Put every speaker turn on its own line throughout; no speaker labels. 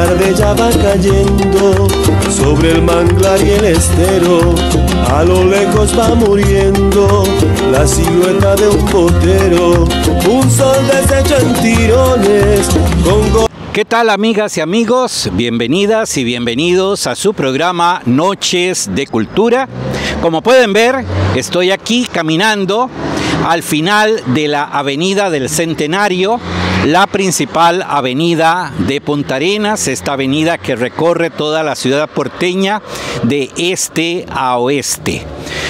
tarde ya va cayendo sobre el manglar y el estero. A lo lejos va muriendo la silueta de un botero. Un sol deshecho en tirones con...
¿Qué tal, amigas y amigos? Bienvenidas y bienvenidos a su programa Noches de Cultura. Como pueden ver, estoy aquí caminando al final de la Avenida del Centenario, la principal avenida de Punta Arenas, esta avenida que recorre toda la ciudad porteña de este a oeste.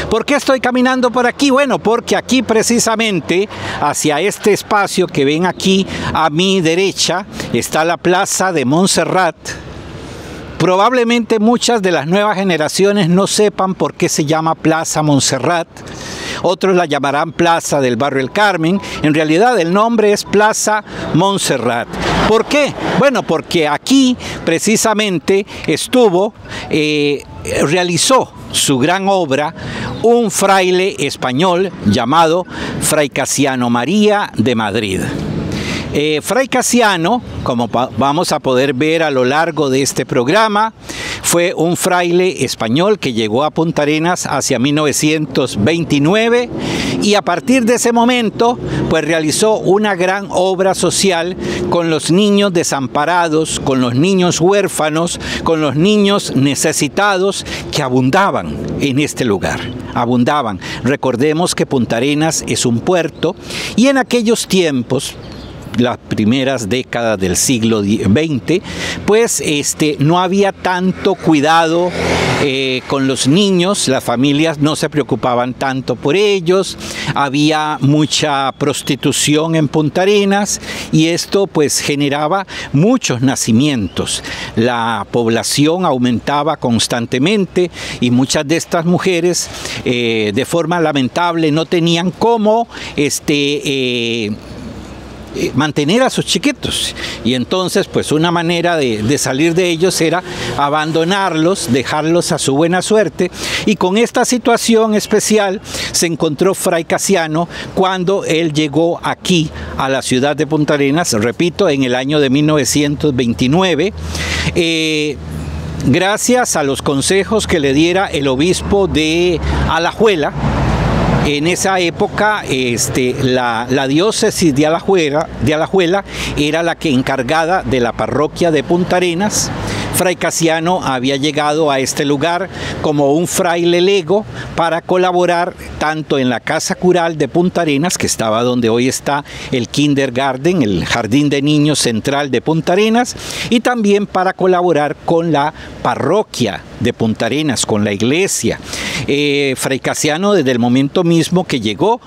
¿Por qué estoy caminando por aquí? Bueno, porque aquí precisamente hacia este espacio que ven aquí a mi derecha está la Plaza de Montserrat. Probablemente muchas de las nuevas generaciones no sepan por qué se llama Plaza Montserrat. Otros la llamarán Plaza del Barrio El Carmen. En realidad el nombre es Plaza Montserrat. ¿Por qué? Bueno, porque aquí precisamente realizó su gran obra un fraile español llamado Fray Casiano María de Madrid. Fray Casiano, como vamos a poder ver a lo largo de este programa, fue un fraile español que llegó a Punta Arenas hacia 1929 y a partir de ese momento pues realizó una gran obra social con los niños desamparados, con los niños huérfanos, con los niños necesitados que abundaban en este lugar. Abundaban. Recordemos que Punta Arenas es un puerto y en aquellos tiempos, las primeras décadas del siglo XX, pues no había tanto cuidado con los niños, las familias no se preocupaban tanto por ellos, había mucha prostitución en Punta Arenas y esto pues generaba muchos nacimientos. La población aumentaba constantemente y muchas de estas mujeres de forma lamentable no tenían cómo mantener a sus chiquitos, y entonces pues una manera de salir de ellos era abandonarlos, dejarlos a su buena suerte, y con esta situación especial se encontró Fray Casiano cuando él llegó aquí a la ciudad de Punta Arenas, repito, en el año de 1929, gracias a los consejos que le diera el obispo de Alajuela. En esa época la diócesis de Alajuela era la que encargada de la parroquia de Punta Arenas. Fray Casiano había llegado a este lugar como un fraile lego para colaborar tanto en la Casa Cural de Punta Arenas, que estaba donde hoy está el kindergarten, el jardín de niños central de Punta Arenas, y también para colaborar con la parroquia de Punta Arenas, con la iglesia. Fray Casiano, desde el momento mismo que llegó,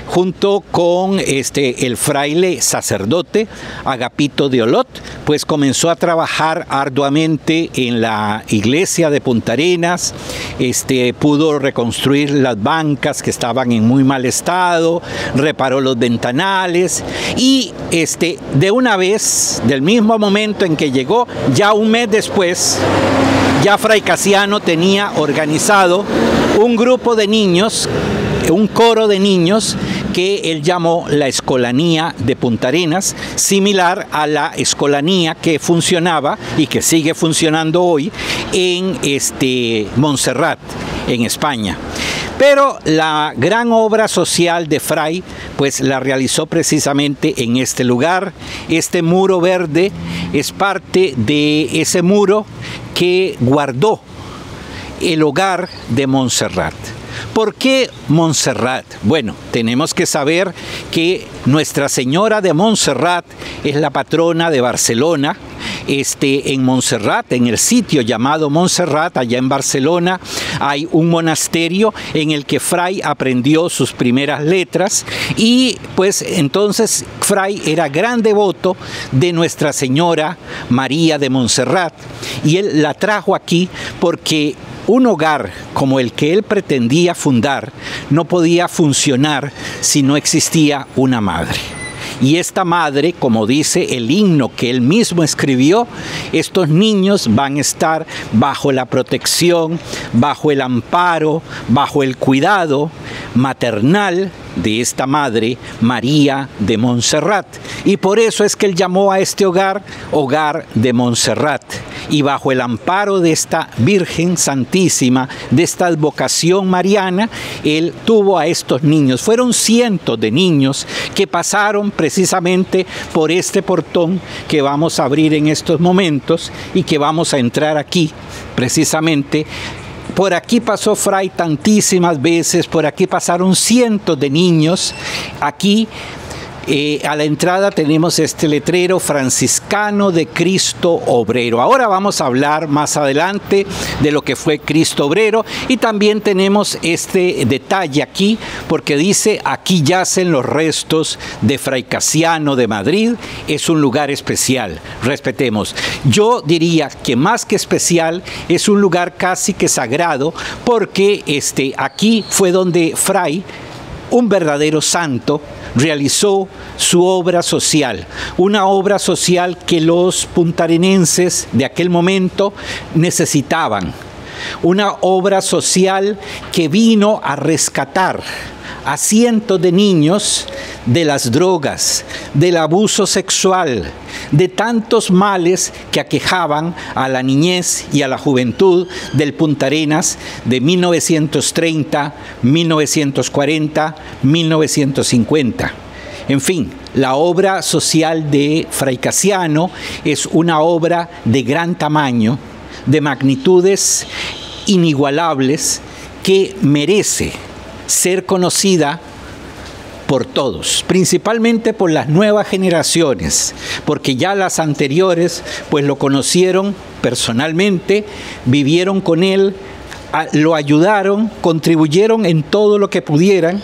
junto con el fraile sacerdote Agapito de Olot, pues comenzó a trabajar arduamente en la iglesia de Punta Arenas. Pudo reconstruir las bancas que estaban en muy mal estado, reparó los ventanales y de una vez, del mismo momento en que llegó, ya un mes después, ya Fray Casiano tenía organizado un grupo de niños, un coro de niños que él llamó la Escolanía de Punta Arenas, similar a la escolanía que funcionaba y que sigue funcionando hoy en Montserrat, en España. Pero la gran obra social de Fray pues la realizó precisamente en este lugar. Este muro verde es parte de ese muro que guardó el hogar de Montserrat. ¿Por qué Montserrat? Bueno, tenemos que saber que Nuestra Señora de Montserrat es la patrona de Barcelona. En Montserrat, en el sitio llamado Montserrat, allá en Barcelona, hay un monasterio en el que Fray aprendió sus primeras letras y pues entonces Fray era gran devoto de Nuestra Señora María de Montserrat y él la trajo aquí porque un hogar como el que él pretendía fundar no podía funcionar si no existía una madre. Y esta madre, como dice el himno que él mismo escribió, estos niños van a estar bajo la protección, bajo el amparo, bajo el cuidado maternal de esta madre, María de Montserrat. Y por eso es que él llamó a este hogar, Hogar de Montserrat. y bajo el amparo de esta Virgen Santísima, de esta advocación mariana, él tuvo a estos niños. Fueron cientos de niños que pasaron precisamente por este portón que vamos a abrir en estos momentos y que vamos a entrar aquí precisamente. Por aquí pasó Fray tantísimas veces, por aquí pasaron cientos de niños. Aquí a la entrada tenemos este letrero: franciscano de Cristo Obrero. Ahora vamos a hablar más adelante de lo que fue Cristo Obrero, y también tenemos este detalle aquí porque dice: aquí yacen los restos de Fray Casiano de Madrid. Es un lugar especial, respetemos. Yo diría que más que especial es un lugar casi que sagrado, porque aquí fue donde Fray, un verdadero santo, realizó su obra social, una obra social que los puntarenenses de aquel momento necesitaban, una obra social que vino a rescatar a cientos de niños de las drogas, del abuso sexual, de tantos males que aquejaban a la niñez y a la juventud del Punta Arenas de 1930, 1940, 1950. En fin, la obra social de Fray Casiano es una obra de gran tamaño, de magnitudes inigualables, que merece ser conocida por todos, principalmente por las nuevas generaciones, porque ya las anteriores pues lo conocieron personalmente, vivieron con él, lo ayudaron, contribuyeron en todo lo que pudieran,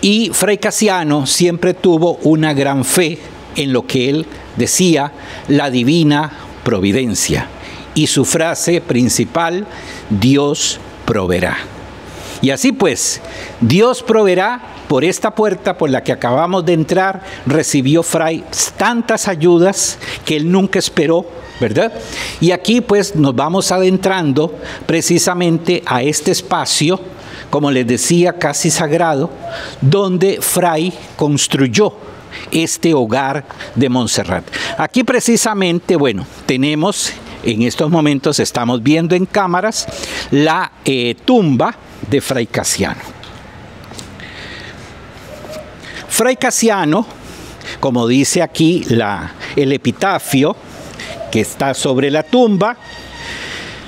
y Fray Casiano siempre tuvo una gran fe en lo que él decía, la divina providencia, y su frase principal: Dios proveerá. Y así pues, Dios proveerá. Por esta puerta por la que acabamos de entrar, recibió Fray tantas ayudas que él nunca esperó, ¿verdad? Y aquí pues nos vamos adentrando precisamente a este espacio, como les decía, casi sagrado, donde Fray construyó este hogar de Montserrat. Aquí precisamente, bueno, tenemos, en estos momentos estamos viendo en cámaras, la tumba de Fray Casiano. Fray Casiano, como dice aquí el epitafio que está sobre la tumba,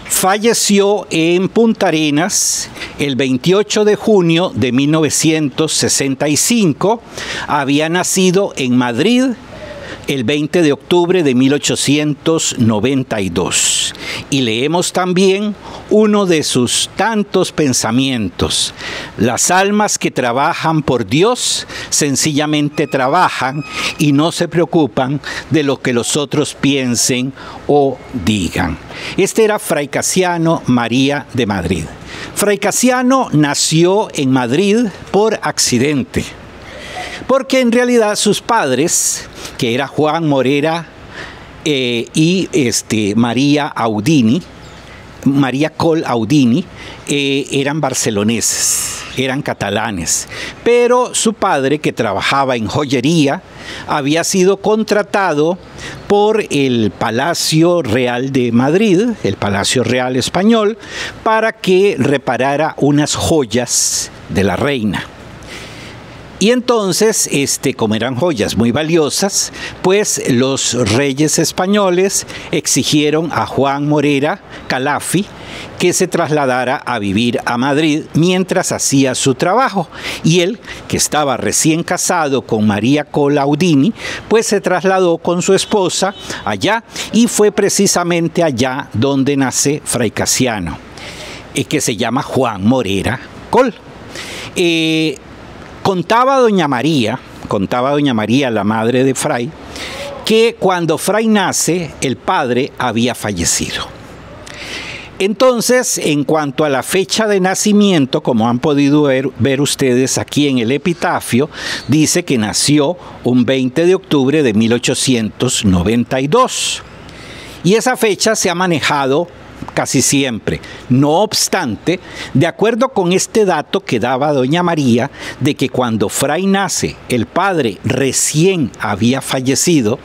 falleció en Punta Arenas el 28 de junio de 1965. Había nacido en Madrid el 20 de octubre de 1892. Y leemos también uno de sus tantos pensamientos: las almas que trabajan por Dios sencillamente trabajan y no se preocupan de lo que los otros piensen o digan. Este era Fray Casiano María de Madrid. Fray Casiano nació en Madrid por accidente, porque en realidad sus padres, que era Juan Morera y María Coll Audini, eran barceloneses, eran catalanes, pero su padre, que trabajaba en joyería, había sido contratado por el Palacio Real de Madrid, el Palacio Real Español, para que reparara unas joyas de la reina. Y entonces, como eran joyas muy valiosas, pues los reyes españoles exigieron a Juan Morera Calafi que se trasladara a vivir a Madrid mientras hacía su trabajo. Y él, que estaba recién casado con María Coll Audini, pues se trasladó con su esposa allá, y fue precisamente allá donde nace Fray Casiano, que se llama Juan Morera Coll. Contaba doña María, la madre de Fray, que cuando Fray nace, el padre había fallecido. Entonces, en cuanto a la fecha de nacimiento, como han podido ver ustedes aquí en el epitafio, dice que nació un 20 de octubre de 1892. Y esa fecha se ha manejado casi siempre. No obstante, de acuerdo con este dato que daba doña María, de que cuando Fray nace, el padre recién había fallecido,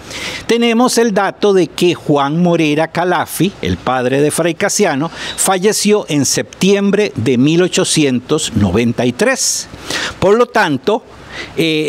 tenemos el dato de que Juan Morera Calafi, el padre de Fray Casiano, falleció en septiembre de 1893. Por lo tanto,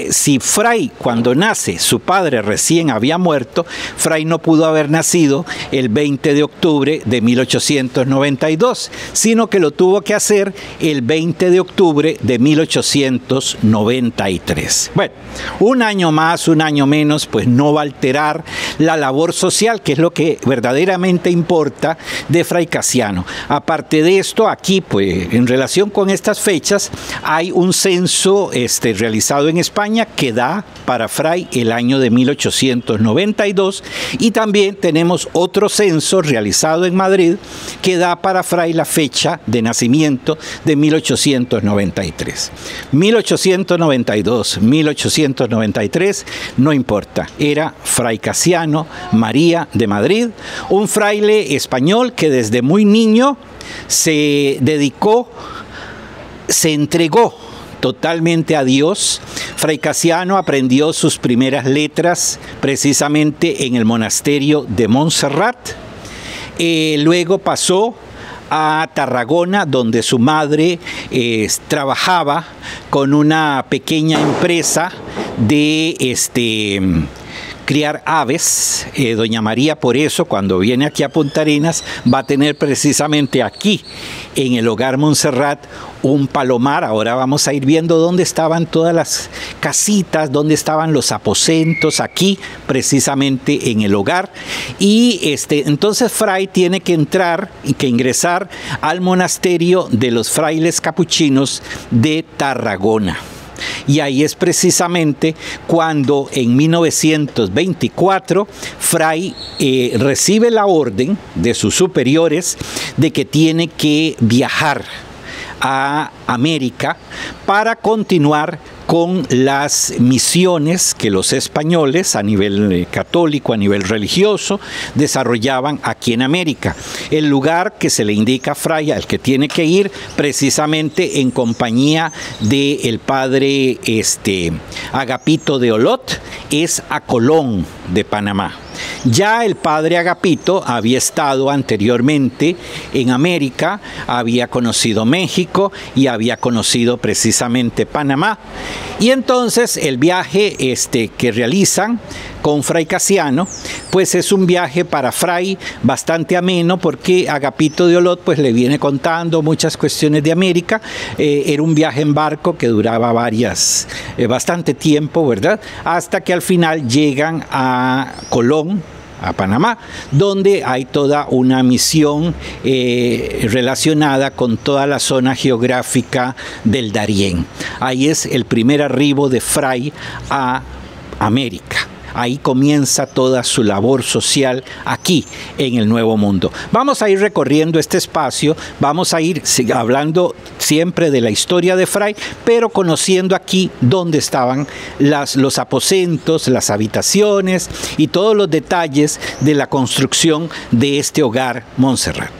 si Fray, cuando nace, su padre recién había muerto, Fray no pudo haber nacido el 20 de octubre de 1892, sino que lo tuvo que hacer el 20 de octubre de 1893. Bueno, un año más, un año menos, pues no va a alterar la labor social, que es lo que verdaderamente importa de Fray Casiano. Aparte de esto, aquí, pues, en relación con estas fechas, hay un censo realizado en España que da para Fray el año de 1892, y también tenemos otro censo realizado en Madrid que da para Fray la fecha de nacimiento de 1893. 1892, 1893, no importa, era Fray Casiano María de Madrid, un fraile español que desde muy niño se dedicó, se entregó totalmente a Dios. Fray Casiano aprendió sus primeras letras precisamente en el monasterio de Montserrat. Luego pasó a Tarragona, donde su madre trabajaba con una pequeña empresa de criar aves. Doña María, por eso, cuando viene aquí a Punta Arenas, va a tener precisamente aquí, en el Hogar Montserrat, un palomar. Ahora vamos a ir viendo dónde estaban todas las casitas, dónde estaban los aposentos, aquí, precisamente en el hogar. Y entonces Fray tiene que entrar y que ingresar al monasterio de los frailes capuchinos de Tarragona. Y ahí es precisamente cuando en 1924 Fray recibe la orden de sus superiores de que tiene que viajar a América para continuar con las misiones que los españoles a nivel católico, a nivel religioso, desarrollaban aquí en América. El lugar que se le indica a Fray al que tiene que ir, precisamente en compañía del padre Agapito de Olot, es a Colón de Panamá. Ya el padre Agapito había estado anteriormente en América, había conocido México y había conocido precisamente Panamá. Y entonces el viaje que realizan con Fray Casiano, pues es un viaje para Fray bastante ameno, porque Agapito de Olot pues le viene contando muchas cuestiones de América. Era un viaje en barco que duraba bastante tiempo, ¿verdad? Hasta que al final llegan a Colón, a Panamá, donde hay toda una misión relacionada con toda la zona geográfica del Darién. Ahí es el primer arribo de Fray a América. Ahí comienza toda su labor social aquí en el Nuevo Mundo. Vamos a ir recorriendo este espacio, vamos a ir hablando siempre de la historia de Fray, pero conociendo aquí dónde estaban los aposentos, las habitaciones y todos los detalles de la construcción de este hogar Montserrat.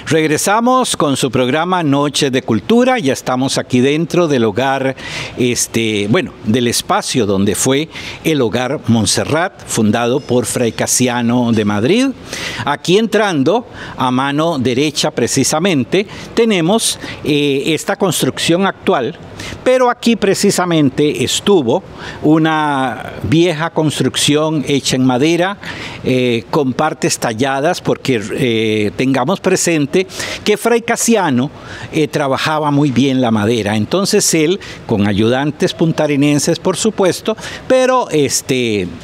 Regresamos con su programa Noches de Cultura. Ya estamos aquí dentro del hogar, del espacio donde fue el Hogar Montserrat, fundado por Fray Casiano de Madrid. Aquí entrando a mano derecha precisamente tenemos esta construcción actual, Pero aquí precisamente estuvo una vieja construcción hecha en madera, con partes talladas, porque tengamos presente que Fray Casiano trabajaba muy bien la madera. Entonces él, con ayudantes puntarenenses por supuesto, pero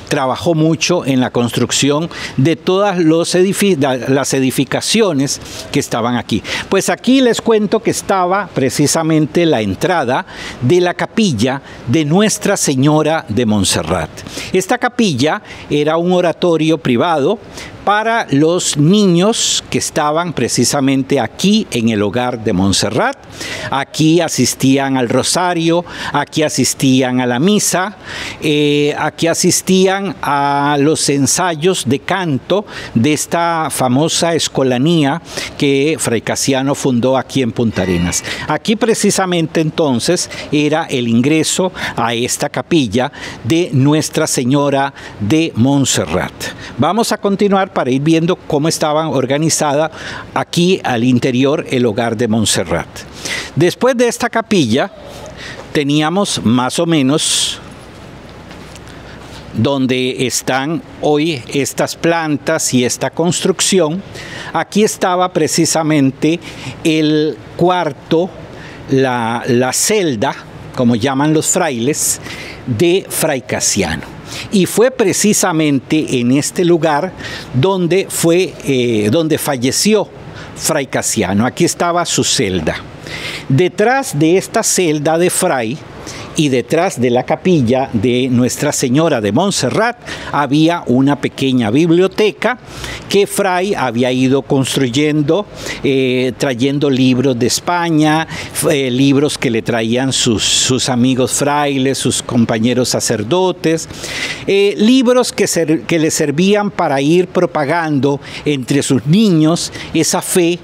trabajó mucho en la construcción de todas las edificaciones que estaban aquí. Pues aquí les cuento que estaba precisamente la entrada de la capilla de Nuestra Señora de Montserrat. Esta capilla era un oratorio privado para los niños que estaban precisamente aquí en el hogar de Montserrat. Aquí asistían al rosario, aquí asistían a la misa, aquí asistían a los ensayos de canto de esta famosa escolanía que Fray Casiano fundó aquí en Punta Arenas. Aquí precisamente entonces era el ingreso a esta capilla de Nuestra Señora de Montserrat. Vamos a continuar para ir viendo cómo estaban organizada aquí al interior el hogar de Montserrat. Después de esta capilla teníamos más o menos donde están hoy estas plantas y esta construcción. Aquí estaba precisamente el cuarto, la celda, como llaman los frailes, de Fray Casiano. Y fue precisamente en este lugar donde falleció Fray Casiano. Aquí estaba su celda. Detrás de esta celda de Fray y detrás de la capilla de Nuestra Señora de Montserrat había una pequeña biblioteca que Fray había ido construyendo, trayendo libros de España, libros que le traían sus amigos frailes, sus compañeros sacerdotes, libros que le servían para ir propagando entre sus niños esa fe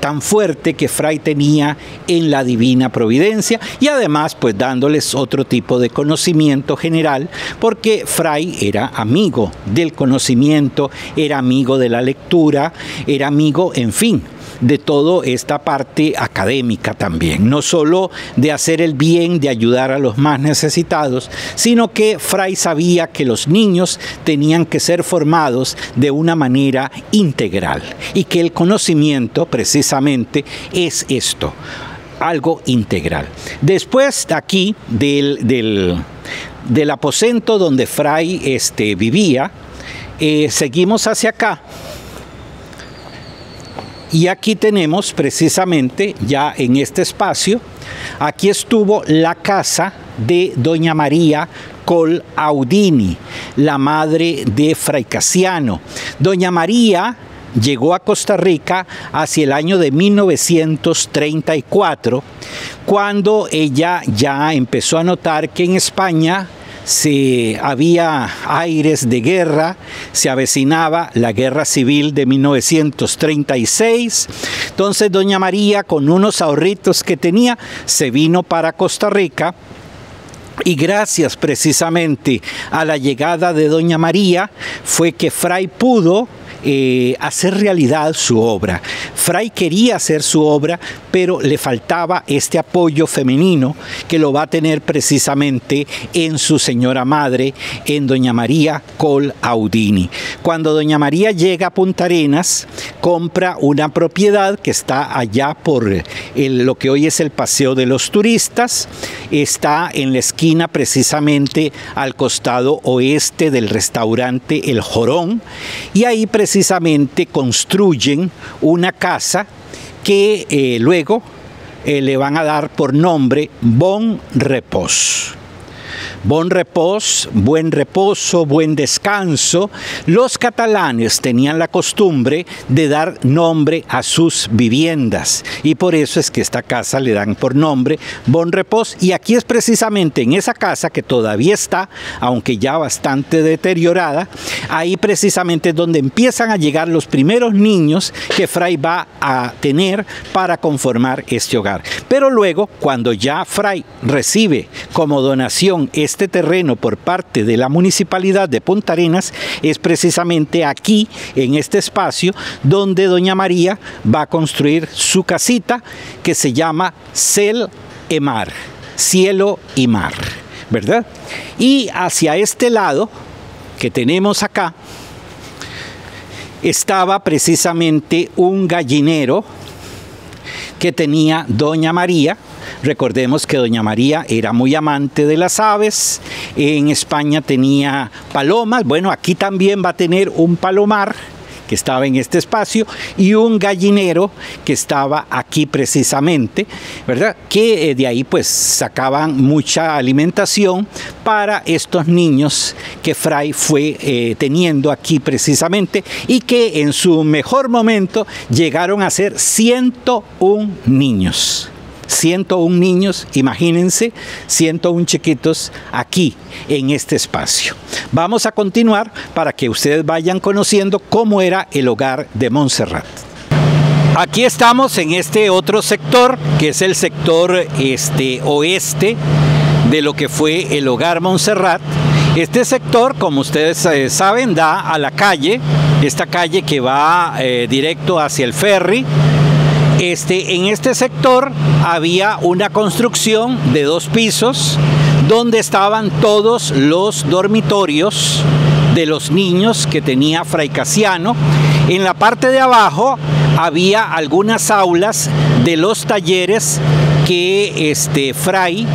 tan fuerte que Fray tenía en la divina providencia, y además pues dándoles otro tipo de conocimiento general, porque Fray era amigo del conocimiento, era amigo de la lectura, era amigo, en fin, de toda esta parte académica también, no solo de hacer el bien, de ayudar a los más necesitados, sino que Fray sabía que los niños tenían que ser formados de una manera integral y que el conocimiento precisamente es esto, algo integral. Después aquí del aposento donde Fray vivía, seguimos hacia acá. Y aquí tenemos precisamente, ya en este espacio, aquí estuvo la casa de doña María Colaudini, la madre de Fray Casiano. Doña María llegó a Costa Rica hacia el año de 1934, cuando ella ya empezó a notar que en España había aires de guerra, se avecinaba la guerra civil de 1936. Entonces doña María, con unos ahorritos que tenía, se vino para Costa Rica, y gracias precisamente a la llegada de doña María fue que Fray pudo hacer realidad su obra. Fray quería hacer su obra, pero le faltaba este apoyo femenino que lo va a tener precisamente en su señora madre, en doña María Colaudini. Cuando doña María llega a Punta Arenas, compra una propiedad que está allá por lo que hoy es el Paseo de los Turistas. Está en la esquina precisamente al costado oeste del restaurante El Jorón, y ahí precisamente construyen una casa que luego le van a dar por nombre Bon Repòs. Bon repòs, buen reposo, buen descanso. Los catalanes tenían la costumbre de dar nombre a sus viviendas, y por eso es que esta casa le dan por nombre Bon Repòs. Y aquí es precisamente en esa casa, que todavía está, aunque ya bastante deteriorada, ahí precisamente es donde empiezan a llegar los primeros niños que Fray va a tener para conformar este hogar. Pero luego, cuando ya Fray recibe como donación este terreno por parte de la Municipalidad de Punta Arenas, es precisamente aquí, en este espacio, donde doña María va a construir su casita, que se llama Cel e mar, cielo y mar, ¿verdad? Y hacia este lado que tenemos acá estaba precisamente un gallinero que tenía doña María. Recordemos que doña María era muy amante de las aves. En España tenía palomas. Bueno, aquí también va a tener un palomar que estaba en este espacio y un gallinero que estaba aquí precisamente, ¿verdad? Que de ahí pues sacaban mucha alimentación para estos niños que Fray fue teniendo aquí precisamente y que en su mejor momento llegaron a ser 101 niños. 101 niños, imagínense, 101 chiquitos aquí en este espacio. Vamos a continuar para que ustedes vayan conociendo cómo era el hogar de Montserrat. Aquí estamos en este otro sector, que es el sector oeste de lo que fue el hogar Montserrat. Este sector, como ustedes saben, da a la calle, esta calle que va directo hacia el ferry. En este sector había una construcción de 2 pisos donde estaban todos los dormitorios de los niños que tenía Fray Casiano. En la parte de abajo había algunas aulas de los talleres que Fray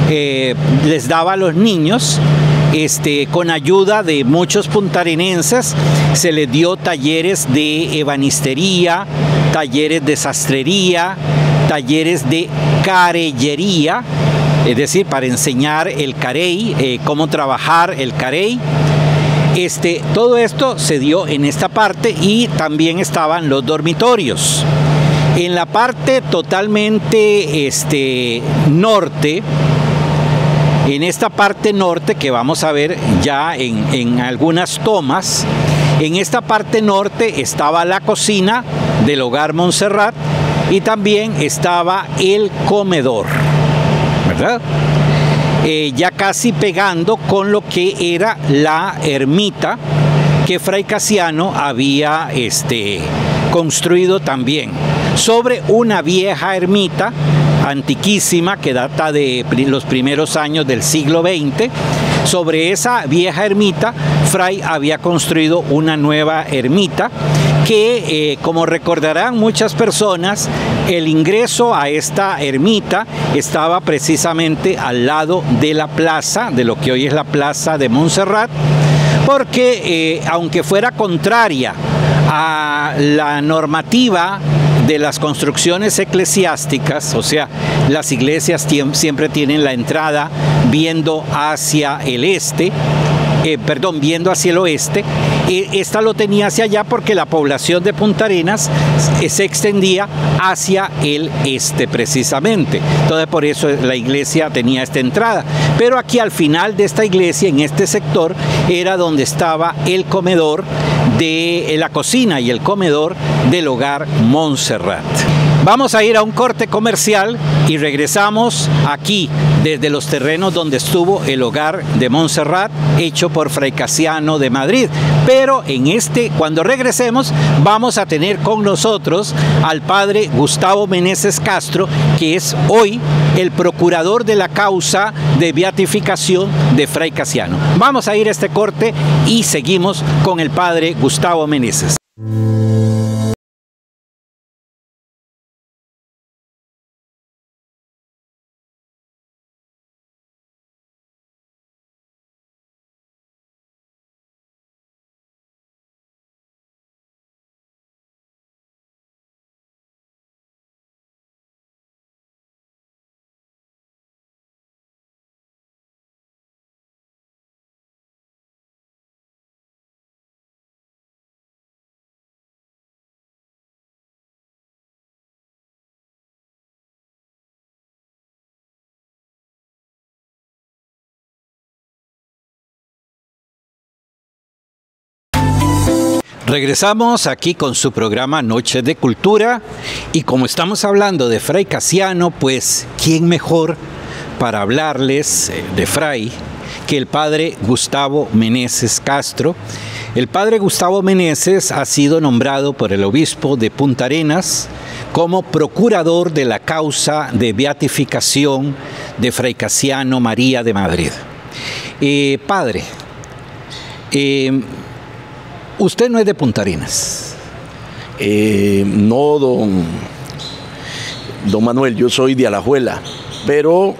les daba a los niños. Con ayuda de muchos puntarenenses se les dio talleres de ebanistería, talleres de sastrería, talleres de carellería, es decir, para enseñar el carey, cómo trabajar el carey. Todo esto se dio en esta parte y también estaban los dormitorios. En la parte totalmente norte, en esta parte norte que vamos a ver ya en algunas tomas, en esta parte norte estaba la cocina del hogar Montserrat y también estaba el comedor, ¿verdad? Ya casi pegando con lo que era la ermita que Fray Casiano había construido también sobre una vieja ermita antiquísima que data de los primeros años del siglo XX. Sobre esa vieja ermita, Fray había construido una nueva ermita que, como recordarán muchas personas, el ingreso a esta ermita estaba precisamente al lado de la plaza, de lo que hoy es la plaza de Montserrat, porque aunque fuera contraria a la normativa de las construcciones eclesiásticas, o sea, las iglesias siempre tienen la entrada viendo hacia el viendo hacia el oeste. Esta lo tenía hacia allá porque la población de Punta Arenas se extendía hacia el este precisamente. Entonces por eso la iglesia tenía esta entrada. Pero aquí al final de esta iglesia, en este sector, era donde estaba el comedor de la cocina y el comedor del hogar Montserrat. Vamos a ir a un corte comercial y regresamos aquí desde los terrenos donde estuvo el hogar de Montserrat, hecho por Fray Casiano de Madrid. Pero cuando regresemos, vamos a tener con nosotros al padre Gustavo Meneses Castro, que es hoy el procurador de la causa de beatificación de Fray Casiano. Vamos a ir a este corte y seguimos con el padre Gustavo Meneses. Regresamos aquí con su programa Noches de Cultura y como estamos hablando de Fray Casiano, pues ¿quién mejor para hablarles de Fray que el padre Gustavo Meneses Castro? El padre Gustavo Meneses ha sido nombrado por el obispo de Punta Arenas como procurador de la causa de beatificación de Fray Casiano María de Madrid. Padre, usted no es de Punta Arenas.
No, don Manuel, yo soy de Alajuela, pero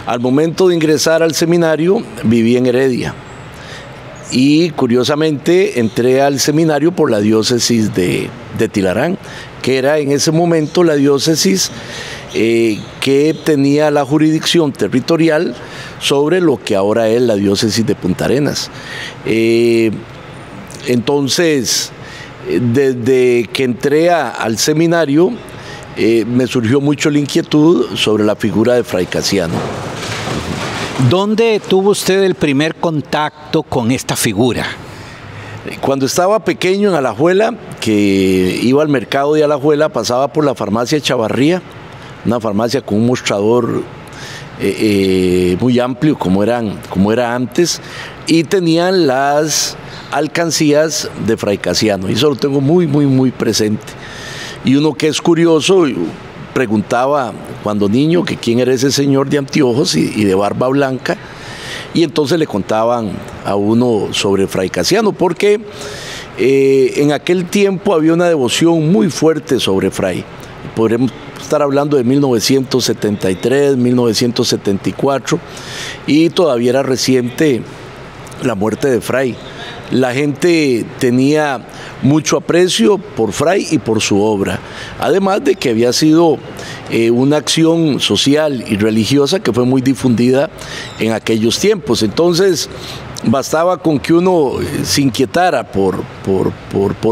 al momento de ingresar al seminario viví en Heredia. Y curiosamente entré al seminario por la diócesis de Tilarán, que era en ese momento la diócesis que tenía la jurisdicción territorial sobre lo que ahora es la diócesis de Punta Arenas. Entonces, desde que entré al seminario, me surgió mucho la inquietud sobre la figura de Fray Casiano.
¿Dónde tuvo usted el primer contacto con esta figura?
Cuando estaba pequeño en Alajuela, que iba al mercado de Alajuela, pasaba por la farmacia Chavarría, una farmacia con un mostrador muy amplio como era antes, y tenían las alcancías de Fray Casiano, y eso lo tengo muy presente. Y uno que es curioso, preguntaba cuando niño que quién era ese señor de anteojos y de barba blanca, y entonces le contaban a uno sobre Fray Casiano, porque en aquel tiempo había una devoción muy fuerte sobre Fray. Podremos estar hablando de 1973, 1974, y todavía era reciente la muerte de Fray. La gente tenía mucho aprecio por Fray y por su obra, además de que había sido una acción social y religiosa que fue muy difundida en aquellos tiempos. Entonces bastaba con que uno se inquietara por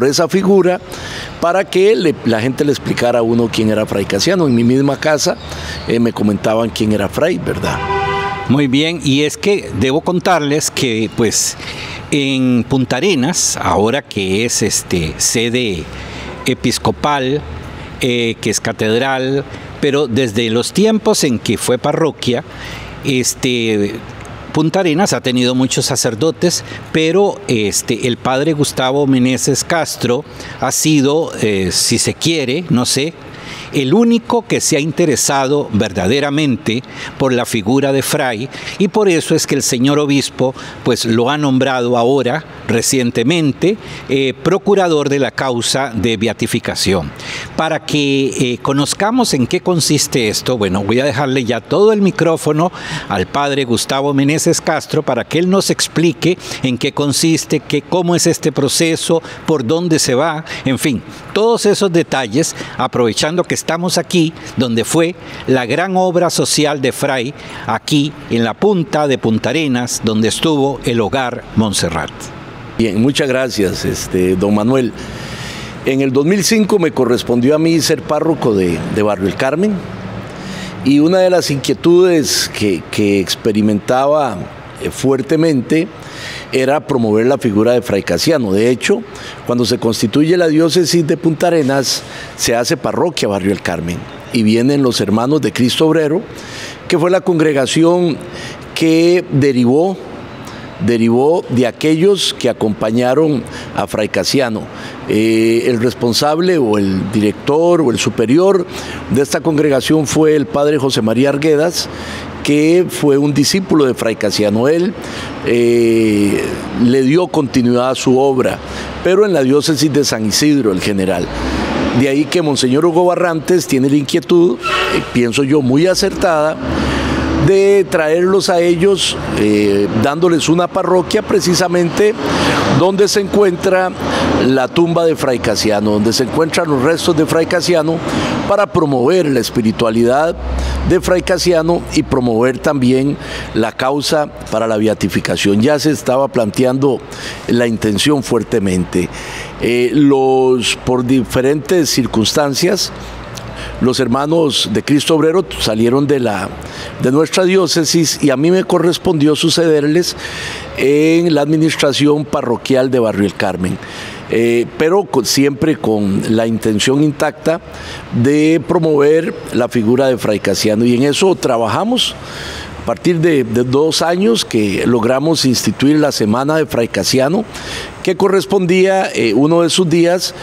esa figura para que la gente le explicara a uno quién era Fray Casiano. En mi misma casa me comentaban quién era Fray, ¿verdad?
Muy bien, y es que debo contarles que pues en Punta Arenas, ahora que es sede episcopal, que es catedral, pero desde los tiempos en que fue parroquia, Punta Arenas ha tenido muchos sacerdotes, pero el padre Gustavo Meneses Castro ha sido, si se quiere, no sé, el único que se ha interesado verdaderamente por la figura de Fray, y por eso es que el señor obispo pues lo ha nombrado ahora recientemente procurador de la causa de beatificación. Para que conozcamos en qué consiste esto, bueno, voy a dejarle ya todo el micrófono al padre Gustavo Meneses Castro para que él nos explique en qué consiste, cómo es este proceso, por dónde se va, en fin, todos esos detalles, aprovechando que estamos aquí, donde fue la gran obra social de Fray, aquí en la punta de Punta Arenas, donde estuvo el Hogar Montserrat.
Bien, muchas gracias, don Manuel. En el 2005 me correspondió a mí ser párroco de Barrio El Carmen, y una de las inquietudes que experimentaba fuertemente era promover la figura de Fray Casiano. De hecho, cuando se constituye la diócesis de Punta Arenas, se hace parroquia Barrio El Carmen, y vienen los hermanos de Cristo Obrero, que fue la congregación que derivó de aquellos que acompañaron a Fray Casiano. El responsable o el director o el superior de esta congregación fue el padre José María Arguedas, que fue un discípulo de Fray Casiano. Él le dio continuidad a su obra, pero en la diócesis de San Isidro, el general. De ahí que Monseñor Hugo Barrantes tiene la inquietud, pienso yo muy acertada, de traerlos a ellos, dándoles una parroquia precisamente donde se encuentra la tumba de Fray Casiano, donde se encuentran los restos de Fray Casiano, para promover la espiritualidad de Fray Casiano y promover también la causa para la beatificación. Ya se estaba planteando la intención fuertemente. Por diferentes circunstancias, los hermanos de Cristo Obrero salieron de nuestra diócesis, y a mí me correspondió sucederles en la administración parroquial de Barrio El Carmen, pero siempre con la intención intacta de promover la figura de Fray Casiano, y en eso trabajamos. A partir de 2 años que logramos instituir la Semana de Fray Casiano, que correspondía uno de sus días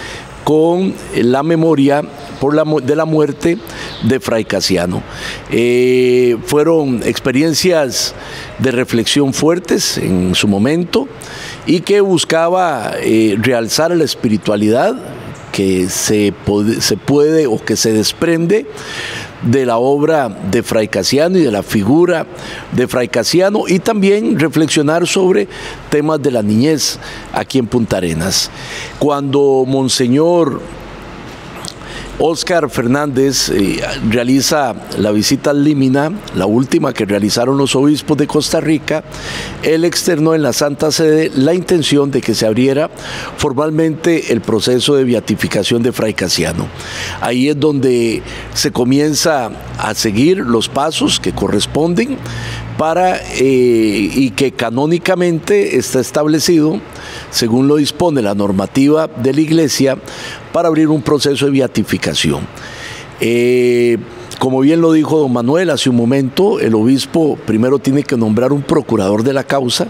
con la memoria de la muerte de Fray Casiano. Fueron experiencias de reflexión fuertes en su momento y que buscaba realzar la espiritualidad que se puede o que se desprende de la obra de Fray Casiano y de la figura de Fray Casiano, y también reflexionar sobre temas de la niñez aquí en Punta Arenas. Cuando Monseñor Óscar Fernández realiza la visita al Límina, la última que realizaron los obispos de Costa Rica, él externó en la Santa Sede la intención de que se abriera formalmente el proceso de beatificación de Fray Casiano. Ahí es donde se comienza a seguir los pasos que corresponden y que canónicamente está establecido, según lo dispone la normativa de la Iglesia, para abrir un proceso de beatificación. Como bien lo dijo don Manuel hace un momento, el obispo primero tiene que nombrar un procurador de la causa,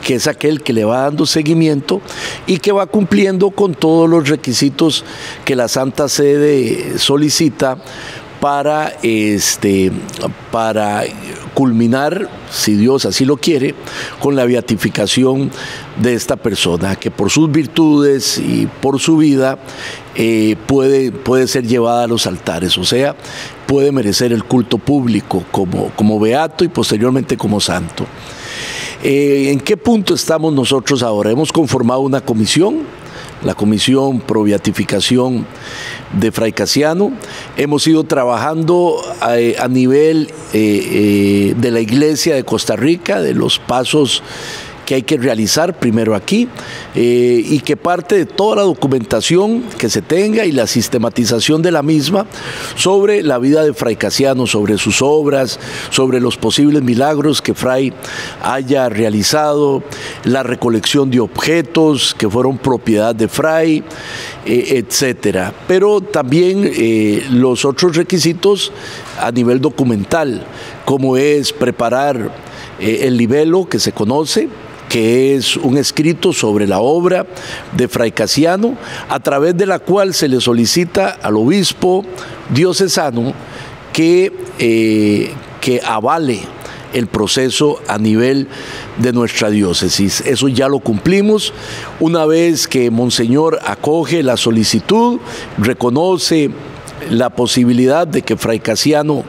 que es aquel que le va dando seguimiento y que va cumpliendo con todos los requisitos que la Santa Sede solicita para culminar, si Dios así lo quiere, con la beatificación de esta persona, que por sus virtudes y por su vida puede ser llevada a los altares, o sea, puede merecer el culto público como beato y posteriormente como santo. ¿En qué punto estamos nosotros ahora? Hemos conformado una comisión, la Comisión Pro Beatificación de Fray Casiano. Hemos ido trabajando a nivel de la Iglesia de Costa Rica, de los pasos que hay que realizar primero aquí, y que parte de toda la documentación que se tenga y la sistematización de la misma sobre la vida de Fray Casiano, sobre sus obras, sobre los posibles milagros que Fray haya realizado, la recolección de objetos que fueron propiedad de Fray, etcétera. Pero también los otros requisitos a nivel documental, como es preparar el libelo que se conoce, que es un escrito sobre la obra de Fray Casiano, a través de la cual se le solicita al obispo diocesano que avale el proceso a nivel de nuestra diócesis. Eso ya lo cumplimos. Una vez que Monseñor acoge la solicitud, reconoce la posibilidad de que Fray Casiano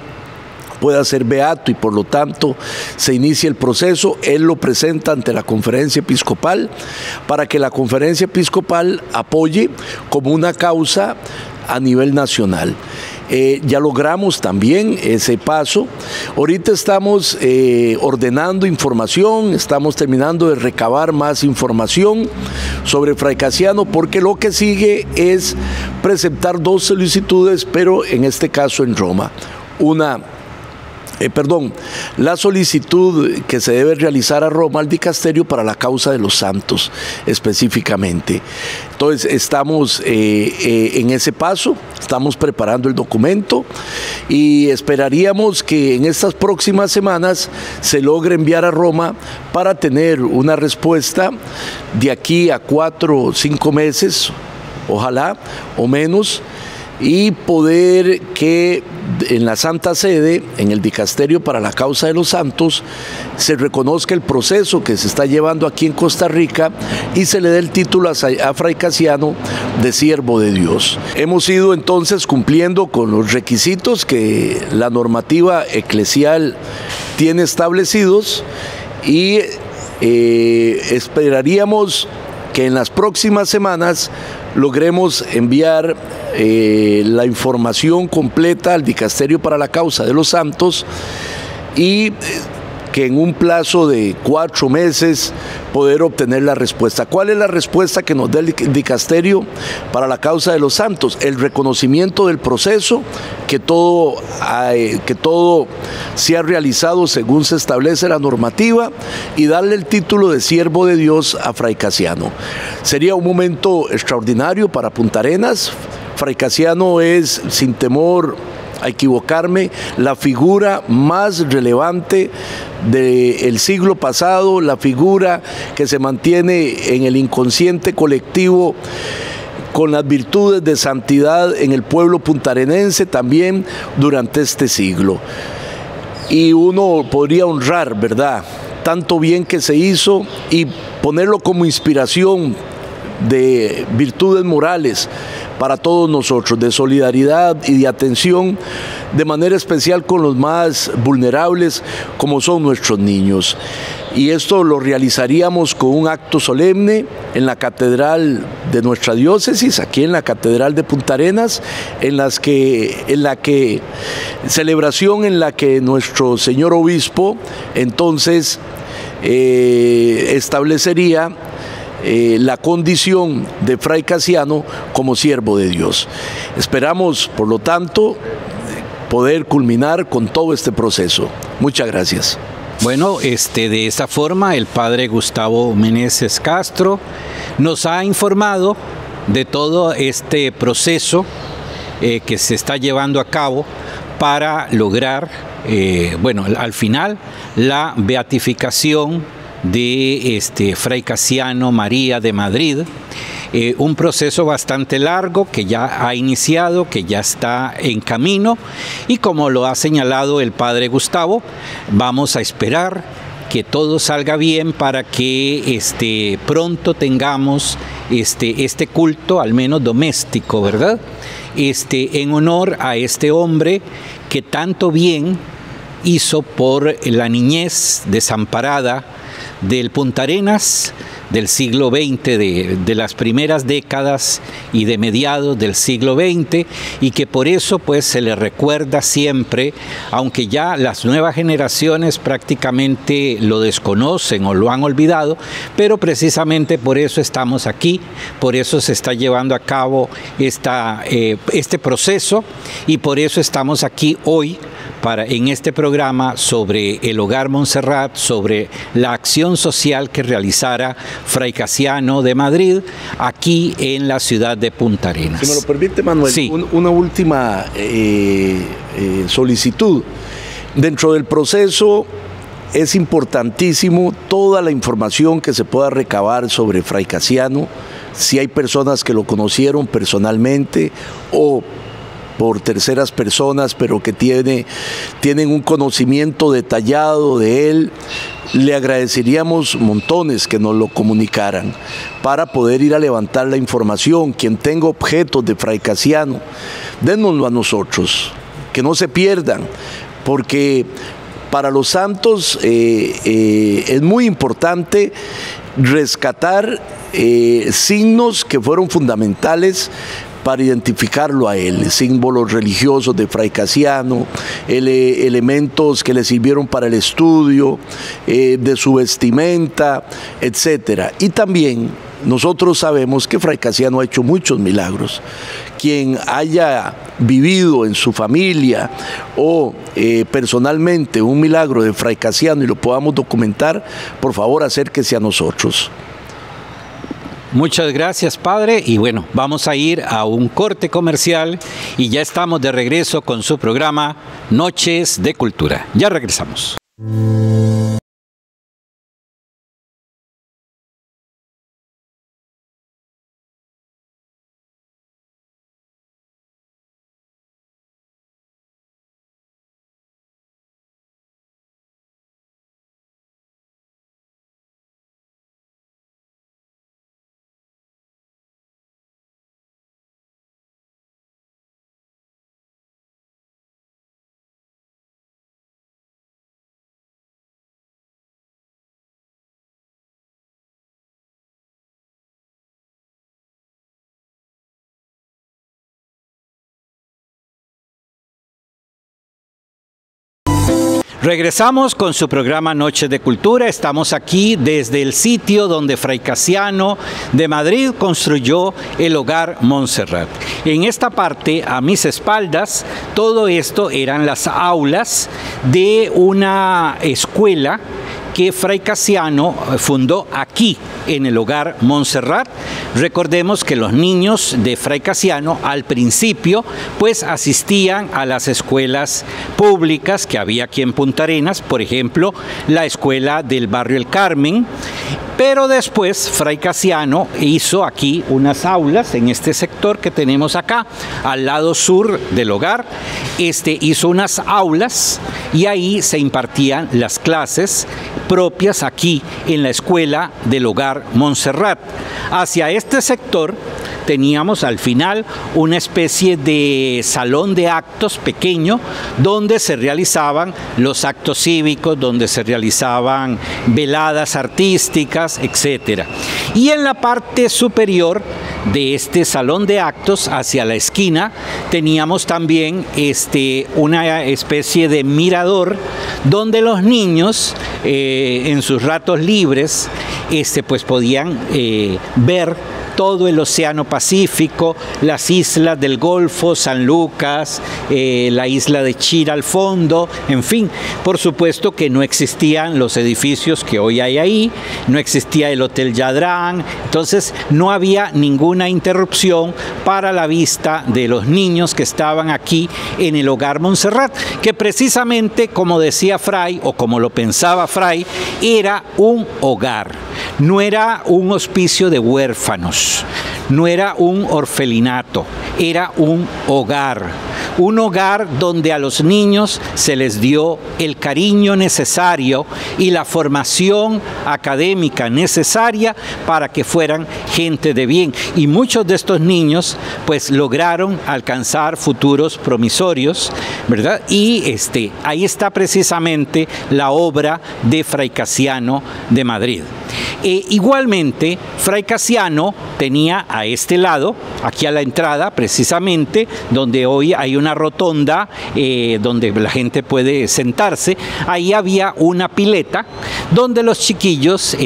pueda ser beato y por lo tanto se inicia el proceso, él lo presenta ante la Conferencia Episcopal para que la Conferencia Episcopal apoye como una causa a nivel nacional. Ya logramos también ese paso. Ahorita estamos ordenando información, estamos terminando de recabar más información sobre Fray Casiano, porque lo que sigue es presentar dos solicitudes, pero en este caso en Roma. La solicitud que se debe realizar a Roma, al dicasterio para la causa de los santos específicamente. Entonces estamos en ese paso, estamos preparando el documento y esperaríamos que en estas próximas semanas se logre enviar a Roma para tener una respuesta de aquí a 4 o 5 meses, ojalá, o menos, y poder que en la Santa Sede, en el Dicasterio para la Causa de los Santos, se reconozca el proceso que se está llevando aquí en Costa Rica y se le dé el título a Fray Casiano de siervo de Dios. Hemos ido entonces cumpliendo con los requisitos que la normativa eclesial tiene establecidos y esperaríamos que en las próximas semanas logremos enviar la información completa al Dicasterio para la Causa de los Santos y que en un plazo de 4 meses poder obtener la respuesta. ¿Cuál es la respuesta que nos da el Dicasterio para la Causa de los Santos? El reconocimiento del proceso, que todo se ha realizado según se establece la normativa, y darle el título de siervo de Dios a Fray Casiano. Sería un momento extraordinario para Punta Arenas. Fray Casiano es, sin temor a equivocarme, la figura más relevante del siglo pasado, la figura que se mantiene en el inconsciente colectivo con las virtudes de santidad en el pueblo puntarenense también durante este siglo. Y uno podría honrar, ¿verdad?, tanto bien que se hizo y ponerlo como inspiración de virtudes morales para todos nosotros, de solidaridad y de atención, de manera especial con los más vulnerables, como son nuestros niños. Y esto lo realizaríamos con un acto solemne en la catedral de nuestra diócesis, aquí en la catedral de Punta Arenas, celebración en la que nuestro señor obispo entonces establecería la condición de fray Casiano como siervo de Dios. Esperamos, por lo tanto, poder culminar con todo este proceso. Muchas gracias.
Bueno, de esta forma el padre Gustavo Meneses Castro nos ha informado de todo este proceso que se está llevando a cabo para lograr, al final, la beatificación de fray Casiano María de Madrid, un proceso bastante largo que ya ha iniciado, que ya está en camino, y como lo ha señalado el padre Gustavo, vamos a esperar que todo salga bien para que pronto tengamos este culto, al menos doméstico, ¿verdad? En honor a este hombre que tanto bien hizo por la niñez desamparada del Punta Arenas del siglo XX, de las primeras décadas y de mediados del siglo XX, y que por eso pues se le recuerda siempre, aunque ya las nuevas generaciones prácticamente lo desconocen o lo han olvidado, pero precisamente por eso estamos aquí, por eso se está llevando a cabo este proceso, y por eso estamos aquí hoy en este programa sobre el Hogar Montserrat, sobre la acción social que realizara fray Casiano de Madrid aquí en la ciudad de Punta Arenas.
Si me lo permite, Manuel, sí. Una última solicitud. Dentro del proceso es importantísimo toda la información que se pueda recabar sobre fray Casiano, si hay personas que lo conocieron personalmente o por terceras personas, pero que tienen un conocimiento detallado de él. Le agradeceríamos montones que nos lo comunicaran para poder ir a levantar la información. Quien tenga objetos de fray Casiano, dénoslo a nosotros, que no se pierdan, porque para los santos es muy importante rescatar signos que fueron fundamentales para identificarlo a él, símbolos religiosos de fray Casiano, elementos que le sirvieron para el estudio, de su vestimenta, etc. Y también nosotros sabemos que fray Casiano ha hecho muchos milagros. Quien haya vivido en su familia o personalmente un milagro de fray Casiano y lo podamos documentar, por favor acérquese a nosotros.
Muchas gracias, padre, y bueno, vamos a ir a un corte comercial y ya estamos de regreso con su programa Noches de Cultura. Ya regresamos. Regresamos con su programa Noches de Cultura. Estamos aquí desde el sitio donde fray Casiano de Madrid construyó el Hogar Montserrat. En esta parte, a mis espaldas, todo esto eran las aulas de una escuela que fray Casiano fundó aquí en el Hogar Montserrat. Recordemos que los niños de fray Casiano al principio pues asistían a las escuelas públicas que había aquí en Punta Arenas, por ejemplo la escuela del barrio El Carmen, Pero después Fray Casiano hizo aquí unas aulas en este sector que tenemos acá, al lado sur del hogar. Hizo unas aulas y ahí se impartían las clases propias aquí en la escuela del hogar Montserrat. Hacia este sector teníamos al final una especie de salón de actos pequeño donde se realizaban los actos cívicos, donde se realizaban veladas artísticas, etc. Y en la parte superior de este salón de actos, hacia la esquina, teníamos también una especie de mirador donde los niños en sus ratos libres pues podían ver todo el Océano Pacífico, las islas del Golfo, San Lucas, la isla de Chira al fondo, en fin. Por supuesto que no existían los edificios que hoy hay ahí, no existía el Hotel Yadrán, entonces no había ninguna interrupción para la vista de los niños que estaban aquí en el hogar Montserrat, que precisamente, como decía Fray, o como lo pensaba Fray, era un hogar, no era un hospicio de huérfanos. No era un orfelinato, era un hogar donde a los niños se les dio el cariño necesario y la formación académica necesaria para que fueran gente de bien. Y muchos de estos niños pues lograron alcanzar futuros promisorios, ¿verdad? Y ahí está precisamente la obra de Fray Casiano de Madrid. Igualmente, Fray Casiano tenía a este lado, aquí a la entrada precisamente, donde hoy hay una rotonda donde la gente puede sentarse, ahí había una pileta donde los chiquillos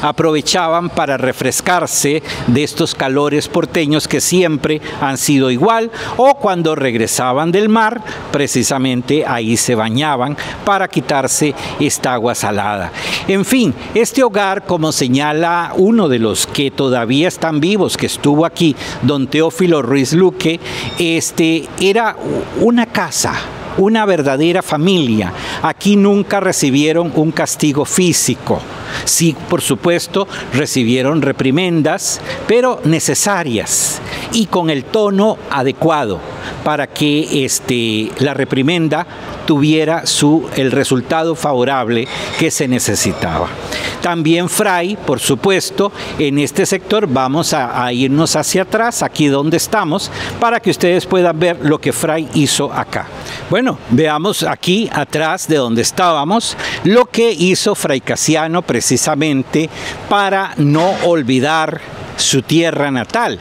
aprovechaban para refrescarse de estos calores porteños que siempre han sido igual, o cuando regresaban del mar, precisamente ahí se bañaban para quitarse esta agua salada. En fin, este hogar, como señala uno de los que todavía están vivos, que estuvo aquí, don Teófilo Ruiz Luque, era una casa, una verdadera familia. Aquí nunca recibieron un castigo físico. Sí, por supuesto, recibieron reprimendas, pero necesarias y con el tono adecuado para que la reprimenda tuviera el resultado favorable que se necesitaba. También Fray, por supuesto, en este sector vamos a irnos hacia atrás, aquí donde estamos, para que ustedes puedan ver lo que Fray hizo acá. Bueno, veamos aquí atrás de donde estábamos lo que hizo Fray Casiano precisamente para no olvidar su tierra natal.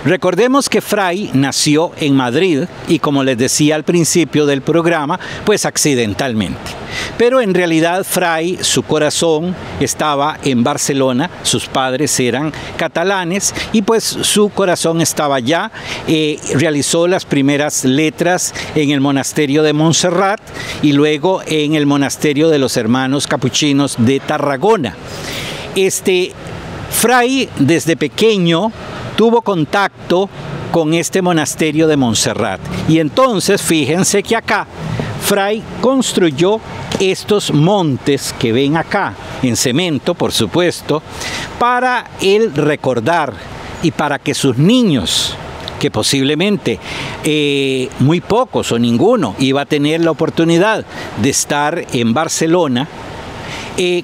Recordemos que Fray nació en Madrid y, como les decía al principio del programa, pues accidentalmente. Pero en realidad Fray, su corazón estaba en Barcelona, sus padres eran catalanes y pues su corazón estaba allá. Realizó las primeras letras en el monasterio de Montserrat y luego en el monasterio de los hermanos capuchinos de Tarragona. Fray desde pequeño tuvo contacto con este monasterio de Montserrat y entonces fíjense que acá Fray construyó estos montes que ven acá, en cemento por supuesto, para él recordar y para que sus niños, que posiblemente muy pocos o ninguno iba a tener la oportunidad de estar en Barcelona,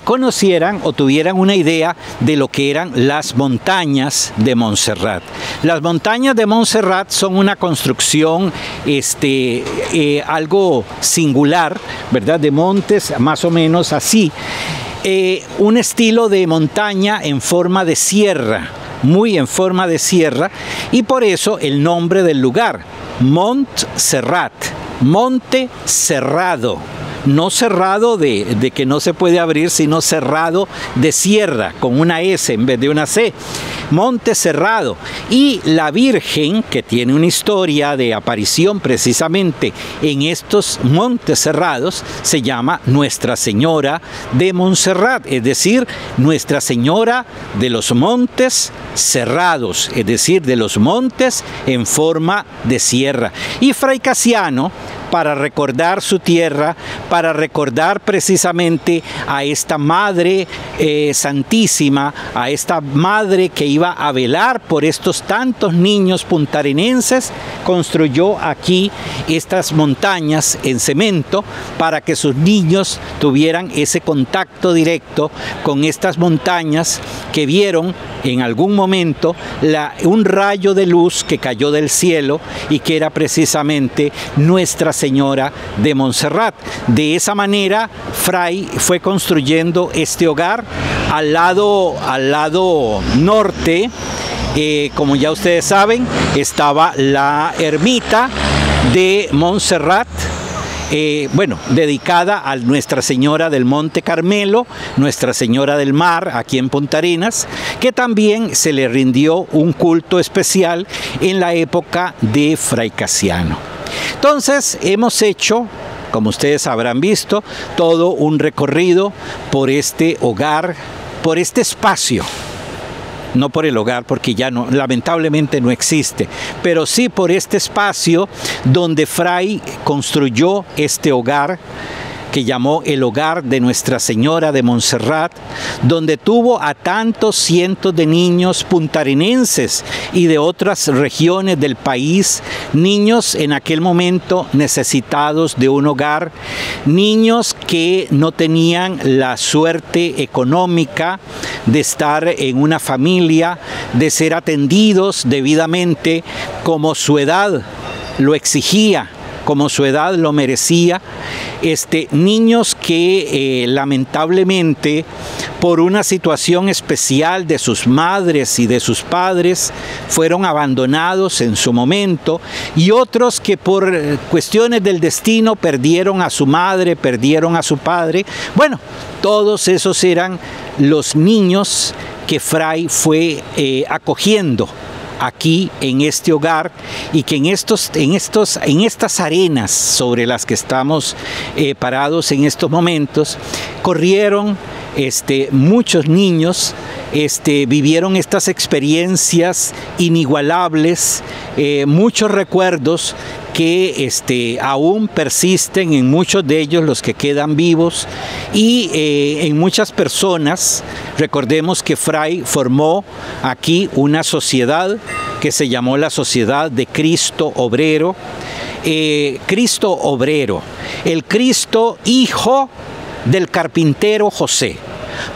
conocieran o tuvieran una idea de lo que eran las montañas de Montserrat. Las montañas de Montserrat son una construcción algo singular, ¿verdad? De montes más o menos así. Un estilo de montaña en forma de sierra, muy en forma de sierra, y por eso el nombre del lugar, Montserrat, monte cerrado. No cerrado de que no se puede abrir, sino cerrado de sierra, con una S en vez de una C. Monte cerrado. Y la Virgen, que tiene una historia de aparición precisamente en estos montes cerrados, se llama Nuestra Señora de Montserrat, es decir, Nuestra Señora de los Montes Cerrados, es decir, de los montes en forma de sierra. Y Fray Casiano, para recordar su tierra, para recordar precisamente a esta Madre Santísima, a esta Madre que iba a velar por estos tantos niños puntarenenses. Construyó aquí estas montañas en cemento para que sus niños tuvieran ese contacto directo con estas montañas que vieron en algún momento un rayo de luz que cayó del cielo y que era precisamente Nuestra Señora de Montserrat. De esa manera, Fray fue construyendo este hogar al lado norte. Como ya ustedes saben, estaba la ermita de Montserrat, dedicada a Nuestra Señora del Monte Carmelo, Nuestra Señora del Mar, aquí en Punta Arenas, que también se le rindió un culto especial en la época de Fray Casiano. Entonces, hemos hecho, como ustedes habrán visto, todo un recorrido por este hogar, por este espacio. No por el hogar, porque ya no, lamentablemente no existe, pero sí por este espacio donde Fray construyó este hogar que llamó el hogar de Nuestra Señora de Montserrat, donde tuvo a tantos cientos de niños puntarenenses y de otras regiones del país, niños en aquel momento necesitados de un hogar, niños que no tenían la suerte económica de estar en una familia, de ser atendidos debidamente como su edad lo exigía, como su edad lo merecía. Niños que lamentablemente por una situación especial de sus madres y de sus padres fueron abandonados en su momento, y otros que por cuestiones del destino perdieron a su madre, perdieron a su padre. Bueno, todos esos eran los niños que Fray fue acogiendo aquí en este hogar, y que en estas arenas sobre las que estamos parados en estos momentos corrieron muchos niños, vivieron estas experiencias inigualables, muchos recuerdos que aún persisten en muchos de ellos, los que quedan vivos, y en muchas personas. Recordemos que Fray formó aquí una sociedad que se llamó la Sociedad de Cristo Obrero. Cristo Obrero, el Cristo hijo del carpintero José.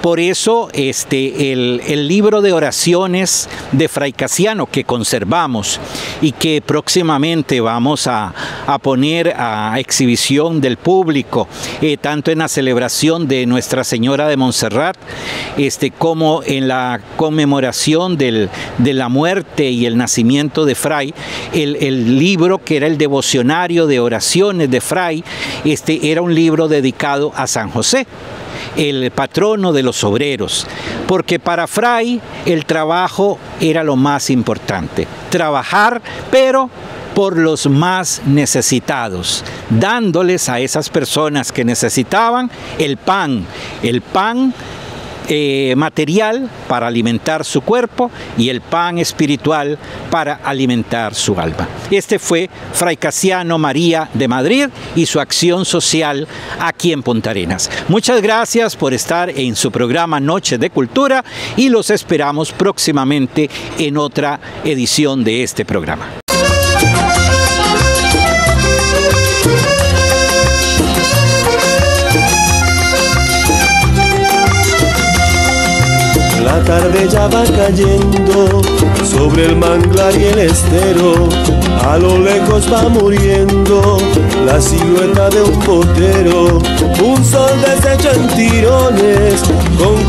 Por eso el libro de oraciones de Fray Casiano, que conservamos y que próximamente vamos a poner a exhibición del público, tanto en la celebración de Nuestra Señora de Montserrat, como en la conmemoración de la muerte y el nacimiento de Fray, el libro que era el devocionario de oraciones de Fray, era un libro dedicado a San José, el patrono de los obreros, porque para Fray el trabajo era lo más importante, trabajar, pero por los más necesitados, dándoles a esas personas que necesitaban el pan material para alimentar su cuerpo y el pan espiritual para alimentar su alma. Este fue Fray Casiano María de Madrid y su acción social aquí en Punta Arenas. Muchas gracias por estar en su programa Noche de Cultura, y los esperamos próximamente en otra edición de este programa.
La tarde ya va cayendo sobre el manglar y el estero, a lo lejos va muriendo la silueta de un botero, un sol deshecho en tirones con